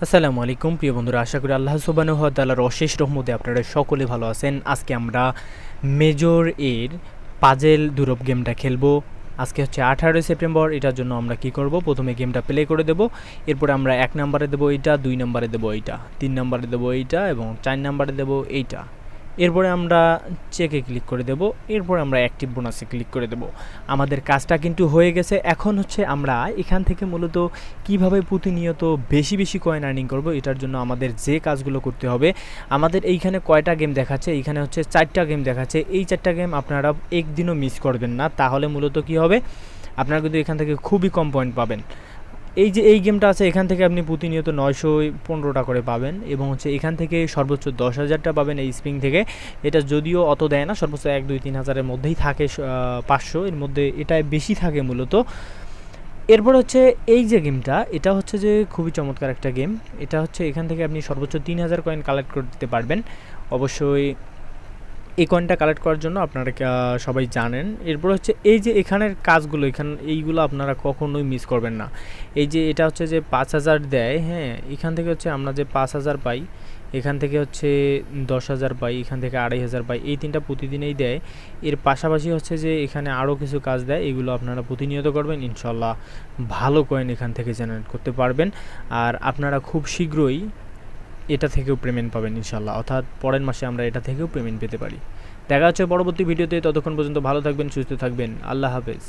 আসসালামু আলাইকুম প্রিয় বন্ধুরা, আশা করি আল্লাহ সুবহানাহু ওয়া তাআলার অশেষ রহমতে আপনারা সকলে ভালো আছেন। আজকে আমরা মেজর এর পাজেল দুরব গেমটা খেলবো। আজকে হচ্ছে 18 সেপ্টেম্বর। এটার জন্য আমরা কি করব, প্রথমে গেমটা প্লে করে দেব। এরপরে আমরা 1 নম্বরে দেবো এইটা, 2 নম্বরে দেবো এইটা, 3 নম্বরে দেবো এইটা এবং 4 নম্বরে দেবো এইটা। এরপরে আমরা চেকে ক্লিক করে দেব। এরপরে আমরা অ্যাক্টিভ বোনাসে ক্লিক করে দেব। আমাদের কাজটা কিন্তু হয়ে গেছে। এখন হচ্ছে আমরা এখান থেকে মূলত কিভাবে প্রতিনিয়ত বেশি বেশি কয়েন আর্নিং করব, এটার জন্য আমাদের যে কাজগুলো করতে হবে, আমাদের এইখানে কয়টা গেম দেখাচ্ছে, এইখানে হচ্ছে 4টা গেম দেখাচ্ছে। এই 4টা গেম আপনারা একদিনও মিস করবেন না, তাহলে মূলত কি হবে, আপনারা কিন্তু এখান থেকে খুবই কম পয়েন্ট পাবেন। এই যে এই গেমটা আছে, এখান থেকে আপনি প্রতিনিয়ত 915টা করে পাবেন এবং হচ্ছে এখান থেকে সর্বোচ্চ 10,000টা পাবেন এই স্প্রিং থেকে। এটা যদিও অত দেয় না, সর্বোচ্চ 1, 2, 3 হাজারের মধ্যেই থাকে, 500 এর মধ্যে এটাই বেশি থাকে মূলত। এরপর হচ্ছে এই যে গেমটা, এটা হচ্ছে যে খুবই চমৎকার একটা গেম। এটা হচ্ছে এখান থেকে আপনি সর্বোচ্চ 3,000 কয়েন কালেক্ট করতে পারবেন। অবশ্যই এই কয়েনটা কালেক্ট করার জন্য আপনারা সবাই জানেন। এরপর হচ্ছে এই যে এখানের কাজগুলো, এইগুলো আপনারা কখনোই মিস করবেন না। এই যে এটা হচ্ছে যে 5,000 দেয়, হ্যাঁ, এখান থেকে হচ্ছে আমরা যে 5,000 পাই, এখান থেকে হচ্ছে 10,000 পাই, এখান থেকে 2,500 পাই, এই তিনটা প্রতিদিনই দেয়। এর পাশাপাশি হচ্ছে যে এখানে আরও কিছু কাজ দেয়, এগুলো আপনারা প্রতিনিয়ত করবেন, ইনশাল্লাহ ভালো কয়েন এখান থেকে জেনারেট করতে পারবেন। আর আপনারা খুব শীঘ্রই এটা থেকেও পেমেন্ট পাবেন ইনশাল্লাহ, অর্থাৎ পরের মাসে আমরা এটা থেকেও পেমেন্ট পেতে পারি। দেখা হচ্ছে পরবর্তী ভিডিওতে, ততক্ষণ পর্যন্ত ভালো থাকবেন, সুস্থ থাকবেন, আল্লাহ হাফেজ।